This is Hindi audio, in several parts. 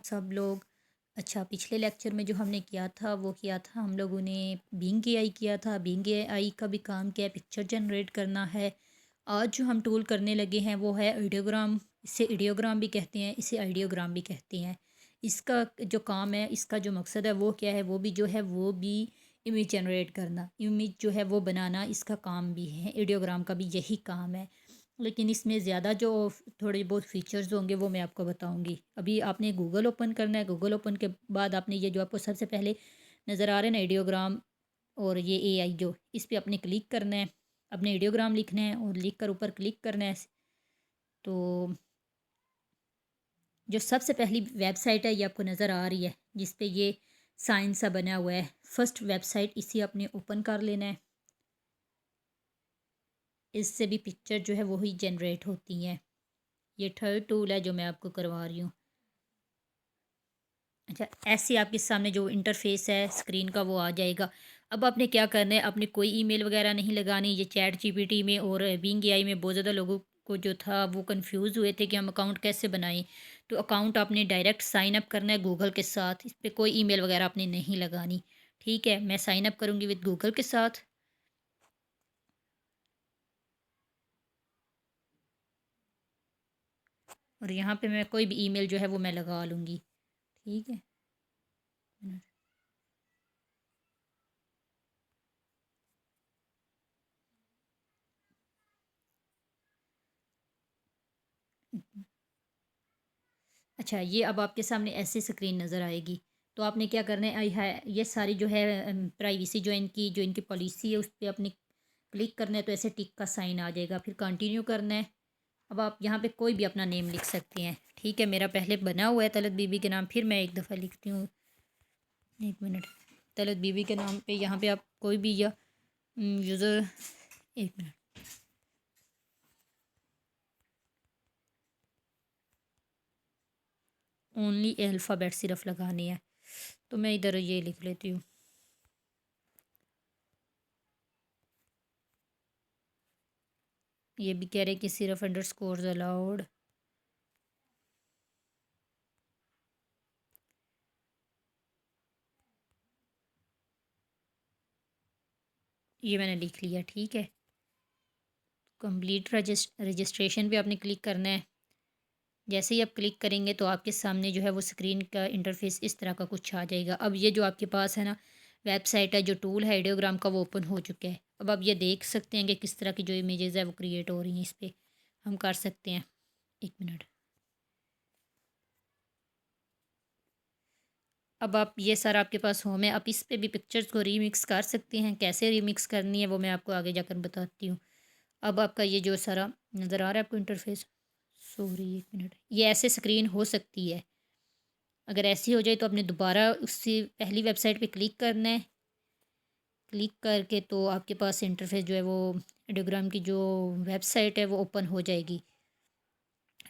हम सब लोग। अच्छा, पिछले लेक्चर में जो हमने किया था वो किया था हम लोगों ने बिंग एआई किया था। बिंग एआई का भी काम क्या है, पिक्चर जनरेट करना है। आज जो हम टूल करने लगे हैं वो है आइडियोग्राम। इसे आइडियोग्राम भी कहते हैं, इसे आइडियोग्राम भी कहते हैं। इसका जो काम है, इसका जो मकसद है वो क्या है, वो भी जो है वो भी इमेज जनरेट करना, इमेज जो है वो बनाना इसका काम भी है। आइडियोग्राम का भी यही काम है, लेकिन इसमें ज़्यादा जो थोड़े बहुत फीचर्स होंगे वो मैं आपको बताऊंगी। अभी आपने गूगल ओपन करना है। गूगल ओपन के बाद आपने ये जो आपको सबसे पहले नज़र आ रहे हैं ना आइडियोग्राम और ये एआई, जो इस पर आपने क्लिक करना है। अपने आइडियोग्राम लिखना है और लिख कर ऊपर क्लिक करना है। तो जो सबसे पहली वेबसाइट है ये आपको नज़र आ रही है, जिस पे ये साइन सा बना हुआ है। फर्स्ट वेबसाइट इसी आपने ओपन कर लेना है। इससे भी पिक्चर जो है वही जनरेट होती हैं। ये थर्ड टूल है जो मैं आपको करवा रही हूँ। अच्छा, ऐसे आपके सामने जो इंटरफेस है स्क्रीन का वो आ जाएगा। अब आपने क्या करना है, आपने कोई ईमेल वगैरह नहीं लगानी। ये चैट जीपीटी में और बिंग एआई में बहुत ज़्यादा लोगों को जो था वो कंफ्यूज हुए थे कि हम अकाउंट कैसे बनाएं। तो अकाउंट आपने डायरेक्ट साइन अप करना है गूगल के साथ। इस पर कोई ईमेल वगैरह आपने नहीं लगानी। ठीक है, मैं साइन अप करूँगी विद गूगल के साथ। और यहाँ पे मैं कोई भी ईमेल जो है वो मैं लगा लूँगी। ठीक है। अच्छा, ये अब आपके सामने ऐसे स्क्रीन नज़र आएगी। तो आपने क्या करना है, ये सारी जो है प्राइवेसी जो इनकी पॉलिसी है उस पर आपने क्लिक करना है। तो ऐसे टिक का साइन आ जाएगा, फिर कंटिन्यू करना है। अब आप यहाँ पे कोई भी अपना नेम लिख सकते हैं। ठीक है, मेरा पहले बना हुआ है तलत बीबी के नाम, फिर मैं एक दफ़ा लिखती हूँ। एक मिनट। तलत बीबी के नाम पे यहाँ पे आप कोई भी या यूज़र, एक मिनट, ओनली अल्फ़ाबेट सिर्फ लगानी है। तो मैं इधर ये लिख लेती हूँ। ये भी कह रहे हैं कि सिर्फ अंडरस्कोर्स अलाउड। ये मैंने लिख लिया। ठीक है, कंप्लीट रजिस्ट्रेशन पे आपने क्लिक करना है। जैसे ही आप क्लिक करेंगे तो आपके सामने जो है वो स्क्रीन का इंटरफेस इस तरह का कुछ आ जाएगा। अब ये जो आपके पास है ना वेबसाइट है, जो टूल है आइडियोग्राम का, वो ओपन हो चुका है। अब आप ये देख सकते हैं कि किस तरह की जो इमेजेस है वो क्रिएट हो रही हैं। इस पर हम कर सकते हैं। एक मिनट। अब आप ये सारा आपके पास होम है, आप इस पे भी पिक्चर्स को रीमिक्स कर सकते हैं। कैसे रीमिक्स करनी है वो मैं आपको आगे जाकर बताती हूँ। अब आपका ये जो सारा नज़र आ रहा है आपको इंटरफेस, सॉरी एक मिनट, ये ऐसे स्क्रीन हो सकती है। अगर ऐसी हो जाए तो आपने दोबारा उससे पहली वेबसाइट पे क्लिक करना है। क्लिक करके तो आपके पास इंटरफेस जो है वो आइडियोग्राम की जो वेबसाइट है वो ओपन हो जाएगी।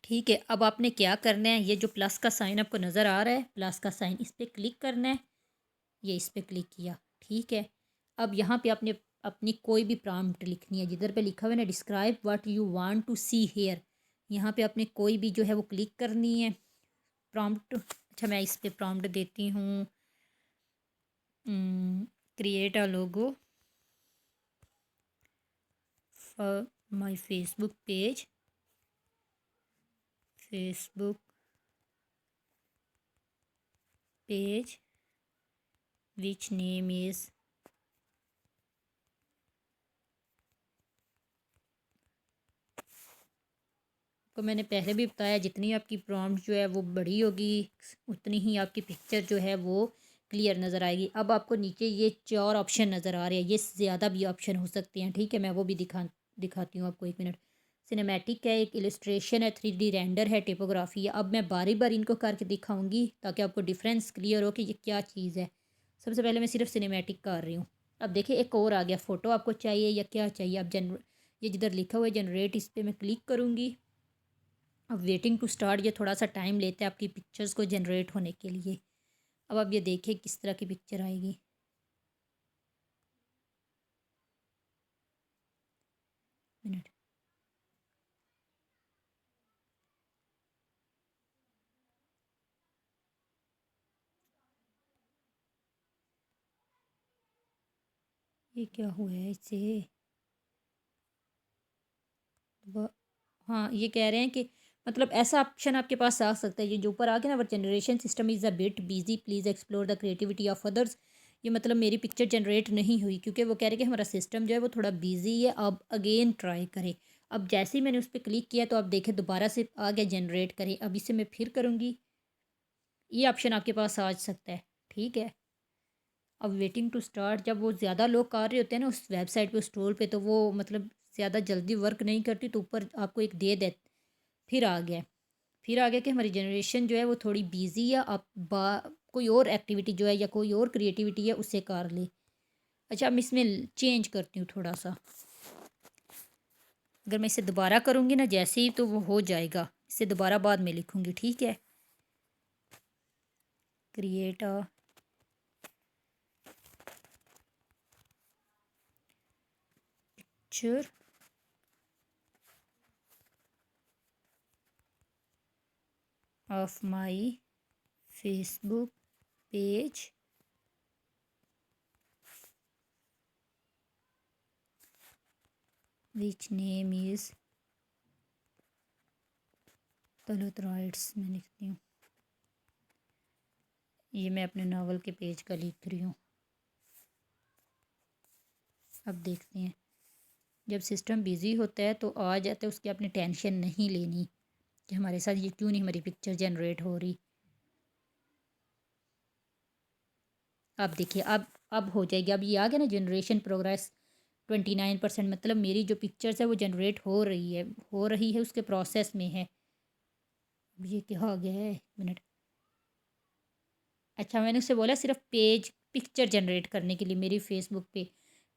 ठीक है, अब आपने क्या करना है, ये जो प्लस का साइन आपको नज़र आ रहा है, प्लस का साइन, इस पर क्लिक करना है। ये इस पर क्लिक किया। ठीक है, अब यहाँ पे आपने अपनी कोई भी प्रॉम्प्ट लिखनी है। जिधर पे लिखा हुआ है ना describe what you want to see here, यहाँ पे आपने कोई भी जो है वो क्लिक करनी है प्रॉम्प्ट। अच्छा, मैं इस पे प्रॉम्प्ट देती हूँ, create a logo for my Facebook page, Facebook page which name is, को मैंने पहले भी बताया जितनी आपकी प्रॉम्प्ट जो है वो बड़ी होगी उतनी ही आपकी पिक्चर जो है वो क्लियर नज़र आएगी। अब आपको नीचे ये 4 ऑप्शन नज़र आ रहे हैं, ये ज़्यादा भी ऑप्शन हो सकते हैं। ठीक है, मैं वो भी दिखाती हूँ आपको। एक मिनट। सिनेमैटिक है, एक इलस्ट्रेशन है, 3D रेंडर है, टिपोग्राफी है। अब मैं बारी बारी इनको करके दिखाऊंगी ताकि आपको डिफरेंस क्लियर हो कि ये क्या चीज़ है। सबसे पहले मैं सिर्फ सिनेमैटिक कर रही हूँ। अब देखिए एक और आ गया, फ़ोटो आपको चाहिए या क्या चाहिए। अब ये जिधर लिखा हुआ है जनरेट, इस पर मैं क्लिक करूँगी। अब वेटिंग टू स्टार्ट, ये थोड़ा सा टाइम लेते हैं आपकी पिक्चर्स को जनरेट होने के लिए। अब आप ये देखिए किस तरह की पिक्चर आएगी। मिनट। ये क्या हुआ है इससे? हाँ, ये कह रहे हैं कि मतलब ऐसा ऑप्शन आपके पास आ सकता है, ये जो ऊपर आ गया ना, our generation system is a bit busy, please explore the creativity of others. ये मतलब मेरी पिक्चर जनरेट नहीं हुई क्योंकि वो कह रहे हैं कि हमारा सिस्टम जो है वो थोड़ा बिजी है, अब अगेन ट्राई करें। अब जैसे ही मैंने उस पर क्लिक किया तो आप देखें दोबारा से आ गया जनरेट करें। अब इसे मैं फिर करूँगी, ये ऑप्शन आपके पास आ सकता है। ठीक है, अब वेटिंग टू स्टार्ट, जब वो ज़्यादा लोग कर रहे होते हैं ना उस वेबसाइट पे, उस टूल पे, तो वो मतलब ज़्यादा जल्दी वर्क नहीं करती, तो ऊपर आपको एक दे फिर आ गया। फिर आ गया कि हमारी जनरेशन जो है वो थोड़ी बिजी है, आप कोई और एक्टिविटी जो है या कोई और क्रिएटिविटी है उससे कर ले। अच्छा, अब इसमें चेंज करती हूँ थोड़ा सा। अगर मैं इसे दोबारा करूँगी ना जैसे ही, तो वो हो जाएगा। इसे दोबारा बाद में लिखूँगी, ठीक है। Create a picture of my Facebook page which name is Talat rights. मैं लिखती हूँ, ये मैं अपने नावल के पेज का लिख रही हूँ। अब देखते हैं, जब सिस्टम बिज़ी होता है तो आ जाता है, उसकी आपने टेंशन नहीं लेनी कि हमारे साथ ये क्यों नहीं हमारी पिक्चर जनरेट हो रही। अब देखिए, अब हो जाएगी। अब ये आ गया ना जनरेशन प्रोग्रेस 29%, मतलब मेरी जो पिक्चर्स है वो जनरेट हो रही है, उसके प्रोसेस में है। अब ये क्या हो गया है, 1 मिनट। अच्छा, मैंने उससे बोला सिर्फ पेज पिक्चर जनरेट करने के लिए, मेरी फेसबुक पे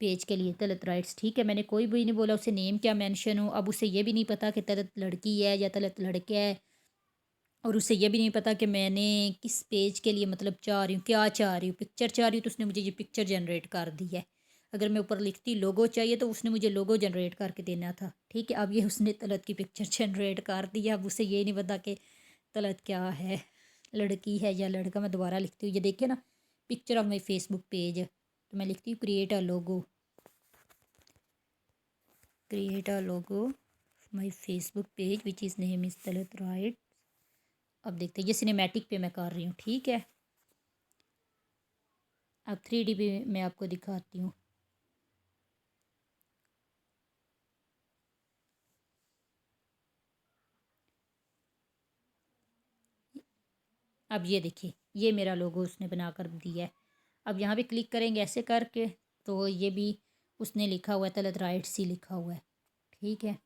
पेज के लिए तलत राइट्स। ठीक है, मैंने कोई भी नहीं बोला उसे नेम क्या मेंशन हो। अब उसे ये भी नहीं पता कि तलत लड़की है या तलत लड़का है, और उसे ये भी नहीं पता कि मैंने किस पेज के लिए मतलब चाह रही हूँ, क्या चाह रही हूँ, पिक्चर चाह रही हूँ, तो उसने मुझे ये पिक्चर जनरेट कर दी है। अगर मैं ऊपर लिखती लोगो चाहिए तो उसने मुझे लोगो जनरेट करके देना था। ठीक है, अब ये उसने तलत की पिक्चर जनरेट कर दी है। अब उसे ये नहीं पता कि तलत क्या है, लड़की है या लड़का। मैं दोबारा लिखती हूँ, ये देखिए ना, picture of my Facebook page, तो मैं लिखती हूँ create a logo my Facebook page which is name is Talat right. अब देखते हैं, ये सिनेमैटिक पे मैं कर रही हूँ। ठीक है, अब 3D पे मैं आपको दिखाती हूँ। अब ये देखिए, ये मेरा लोगो उसने बना कर दिया है। अब यहाँ पे क्लिक करेंगे ऐसे करके, तो ये भी उसने लिखा हुआ है, तलत राइट्स ही लिखा हुआ है। ठीक है,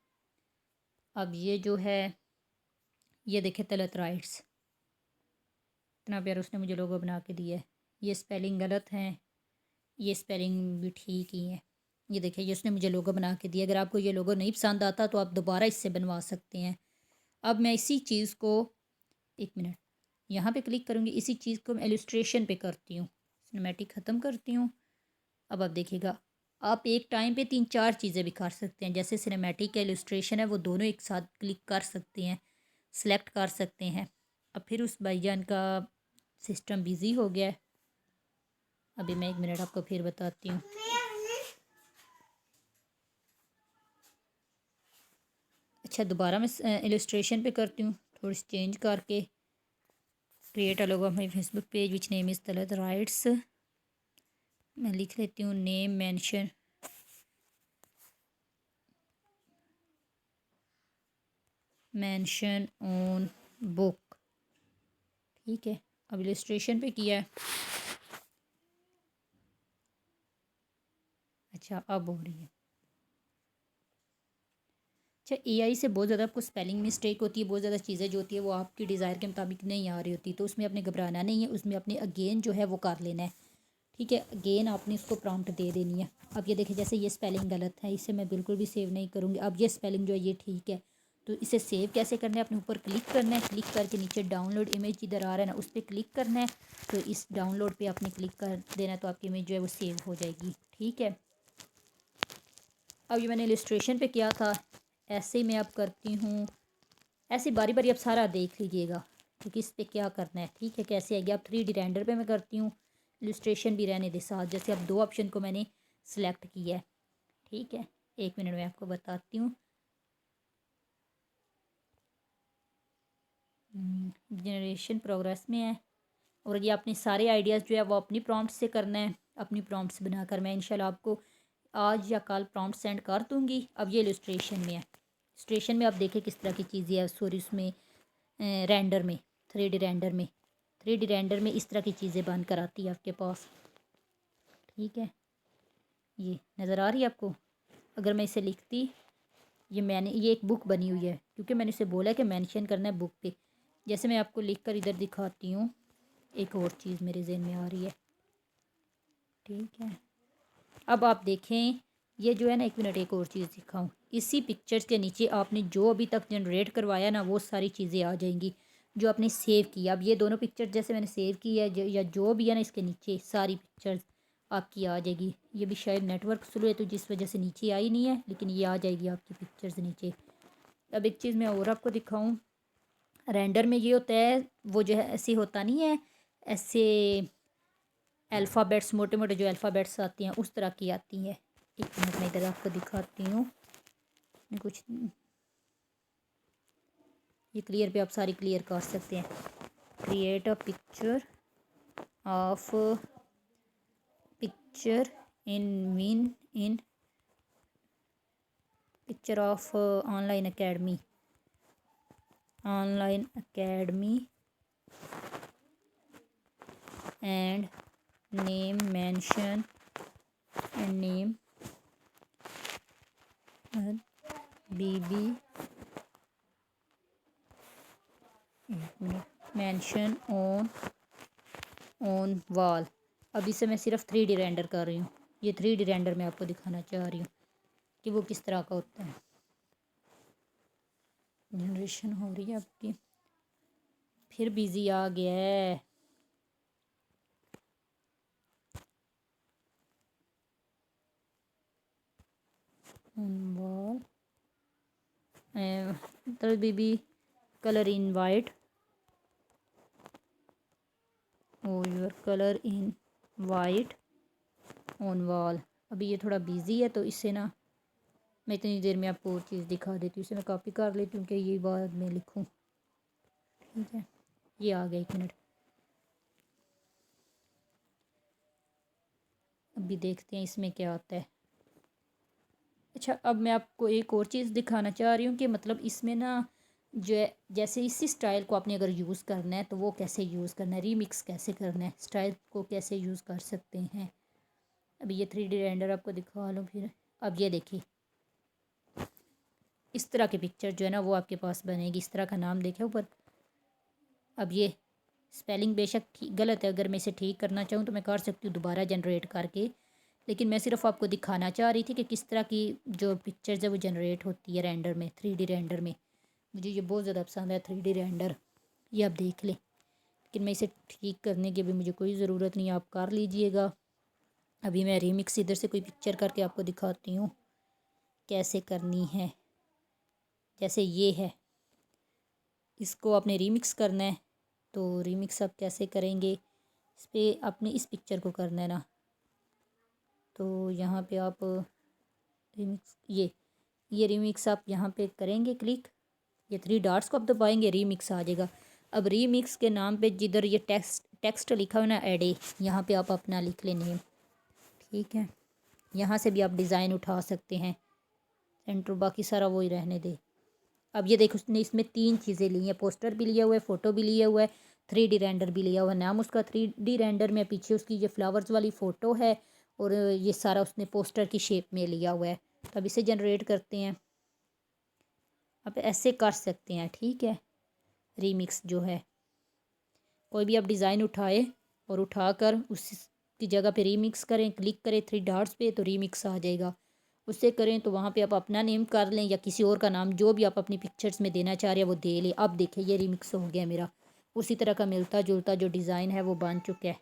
अब ये जो है, ये देखिए तलत राइट्स, इतना प्यार उसने मुझे लोगो बना के दिया है। ये स्पेलिंग गलत है, ये स्पेलिंग भी ठीक ही है। ये देखिए, ये उसने मुझे लोगो बना के दिया। अगर आपको ये लोगो नहीं पसंद आता तो आप दोबारा इससे बनवा सकते हैं। अब मैं इसी चीज़ को, 1 मिनट, यहाँ पे क्लिक करूँगी, इसी चीज़ को मैं एलुस्ट्रेशन पे करती हूँ, सिनेमैटिक ख़त्म करती हूँ। अब आप देखिएगा, आप एक टाइम पे 3-4 चीज़ें भी कर सकते हैं, जैसे सिनेमैटिक या इलस्ट्रेशन है, वो दोनों एक साथ क्लिक कर सकते हैं, सेलेक्ट कर सकते हैं। अब फिर उस भाईजान का सिस्टम बिज़ी हो गया है। अभी मैं 1 मिनट आपको फिर बताती हूँ। अच्छा, दोबारा मैं इलस्ट्रेशन पे करती हूँ, थोड़ी सी चेंज करके। Create a logo of my Facebook page which name is Talat rights. मैं लिख लेती हूँ नेम मेंशन ऑन बुक। ठीक है, अब इलस्ट्रेशन पे किया है। अच्छा, अब हो रही है। अच्छा, एआई से बहुत ज़्यादा आपको स्पेलिंग मिस्टेक होती है, बहुत ज़्यादा चीज़ें जो होती है वो आपकी डिज़ायर के मुताबिक नहीं आ रही होती, तो उसमें अपने घबराना नहीं है, उसमें अपने अगेन जो है वो कर लेना है। ठीक है, अगेन आपने उसको प्रॉम्प्ट दे देनी है। अब ये देखिए, जैसे ये स्पेलिंग गलत है, इसे मैं बिल्कुल भी सेव नहीं करूँगी। अब ये स्पेलिंग जो है ये ठीक है, तो इसे सेव कैसे करना है, अपने ऊपर क्लिक करना है, क्लिक करके नीचे डाउनलोड इमेज इधर आ रहा है ना, उस पर क्लिक करना है। तो इस डाउनलोड पर आपने क्लिक कर देना है, तो आपकी इमेज जो है वो सेव हो जाएगी। ठीक है, अब ये मैंने इलस्ट्रेशन पे किया था, ऐसे ही मैं अब करती हूँ। ऐसे बारी बारी आप सारा देख लीजिएगा कि किस पे क्या करना है। ठीक है, कैसे आएगी। अब 3D रेंडर पे मैं करती हूँ, इलस्ट्रेशन भी रहने दे साथ। जैसे अब 2 ऑप्शन को मैंने सिलेक्ट किया है। ठीक है, 1 मिनट में आपको बताती हूँ। जनरेशन प्रोग्रेस में है और ये अपने सारे आइडियाज़ जो है वो अपनी प्रॉम्प्ट से करना है। अपनी प्रॉम्प्ट्स बनाकर मैं इंशाल्लाह आपको आज या कल प्रॉम्प्ट सेंड कर दूँगी। अब ये इलस्ट्रेशन में है। इलस्ट्रेशन में आप देखें किस तरह की चीज़ें है। सॉरी, उसमें रेंडर में 3D रेंडर में इस तरह की चीज़ें बन कर आती है आपके पास। ठीक है, ये नज़र आ रही है आपको। अगर मैं इसे लिखती, ये एक बुक बनी हुई है क्योंकि मैंने इसे बोला है कि मेंशन करना है बुक पे। जैसे मैं आपको लिख कर इधर दिखाती हूँ, एक और चीज़ मेरे जहन में आ रही है। ठीक है, अब आप देखें, ये जो है ना, 1 मिनट, एक और चीज़ दिखाऊं। इसी पिक्चर्स के नीचे आपने जो अभी तक जनरेट करवाया ना, वो सारी चीज़ें आ जाएंगी जो आपने सेव की। अब ये दोनों पिक्चर जैसे मैंने सेव की है, या जो भी है ना, इसके नीचे सारी पिक्चर्स आपकी आ जाएगी। ये भी शायद नेटवर्क स्लो है तो जिस वजह से नीचे आई नहीं है, लेकिन ये आ जाएगी आपकी पिक्चर्स नीचे। अब एक चीज़ मैं और आपको दिखाऊँ। रेंडर में ये होता है, वो जो है ऐसे होता नहीं है, ऐसे अल्फ़ाबेट्स, मोटे मोटे जो अल्फ़ाबेट्स आती हैं उस तरह की आती हैं। 1 मिनट में इधर आपको दिखाती हूँ। कुछ ये क्लियर पे आप सारी क्लियर कर सकते हैं। Create a picture of picture in picture of online academy and name mention BB mention on wall. अब इसे मैं सिर्फ 3D रेंडर कर रही हूँ। ये 3D रेंडर मैं आपको दिखाना चाह रही हूँ कि वो किस तरह का होता है। जनरेशन हो रही है आपकी, फिर बिजी आ गया है। Wall BB colour in white और your colour in white on wall. अभी ये थोड़ा बिजी है तो इससे ना मैं इतनी देर में आपको और चीज़ दिखा देती हूँ। इसे मैं कॉपी कर लेती हूँ कि ये बाद में लिखूँ। ठीक है, ये आ गया। 1 मिनट, अभी देखते हैं इसमें क्या आता है। अच्छा, अब मैं आपको एक और चीज़ दिखाना चाह रही हूँ कि मतलब इसमें ना जो है, जैसे इसी स्टाइल को आपने अगर यूज़ करना है तो वो कैसे यूज़ करना है, रीमिक्स कैसे करना है, स्टाइल को कैसे यूज़ कर सकते हैं। अभी ये 3D रेंडर आपको दिखा लूँ फिर। अब ये देखिए, इस तरह की पिक्चर जो है ना वो आपके पास बनेगी। इस तरह का नाम देखे ऊपर। अब ये स्पेलिंग बेशक गलत है, अगर मैं इसे ठीक करना चाहूँ तो मैं कर सकती हूँ दोबारा जनरेट करके, लेकिन मैं सिर्फ आपको दिखाना चाह रही थी कि किस तरह की जो पिक्चर्स है वो जनरेट होती है रेंडर में, 3D रेंडर में। मुझे ये बहुत ज़्यादा पसंद है 3D रेंडर। ये आप देख लें, लेकिन मैं इसे ठीक करने की अभी मुझे कोई ज़रूरत नहीं है, आप कर लीजिएगा। अभी मैं रीमिक्स इधर से कोई पिक्चर करके आपको दिखाती हूँ कैसे करनी है। जैसे ये है, इसको आपने रीमिक्स करना है तो रीमिक्स आप कैसे करेंगे, इस पर आपने इस पिक्चर को करना है ना, तो यहाँ पे आप रीमिक्स, ये रीमिक्स आप यहाँ पे करेंगे क्लिक, ये 3 डॉट्स को आप दबाएंगे, रीमिक्स आ जाएगा। अब रीमिक्स के नाम पे जिधर ये टेक्स्ट लिखा हुआ ना एडे, यहाँ पे आप अपना लिख लें नेम। ठीक है, यहाँ से भी आप डिज़ाइन उठा सकते हैं। सेंटर बाकी सारा वही रहने दे। अब ये देखो, उसने इसमें 3 चीज़ें ली हैं, पोस्टर भी लिया हुआ है, फ़ोटो भी लिया हुआ है, 3D रेंडर भी लिया हुआ है। नाम उसका 3D रेंडर में, पीछे उसकी ये फ्लावर्स वाली फ़ोटो है और ये सारा उसने पोस्टर की शेप में लिया हुआ है। तो अब इसे जनरेट करते हैं। आप ऐसे कर सकते हैं। ठीक है, रीमिक्स जो है, कोई भी आप डिज़ाइन उठाए और उठाकर उसकी जगह पे रीमिक्स करें, क्लिक करें 3 डॉट्स पे तो रीमिक्स आ जाएगा। उससे करें तो वहाँ पे आप अपना नेम कर लें या किसी और का नाम, जो भी आप अपनी पिक्चर्स में देना चाह रहे हैं वो दे लें। अब देखिए ये रीमिक्स हो गया मेरा। उसी तरह का मिलता जुलता जो डिज़ाइन है वो बन चुका है।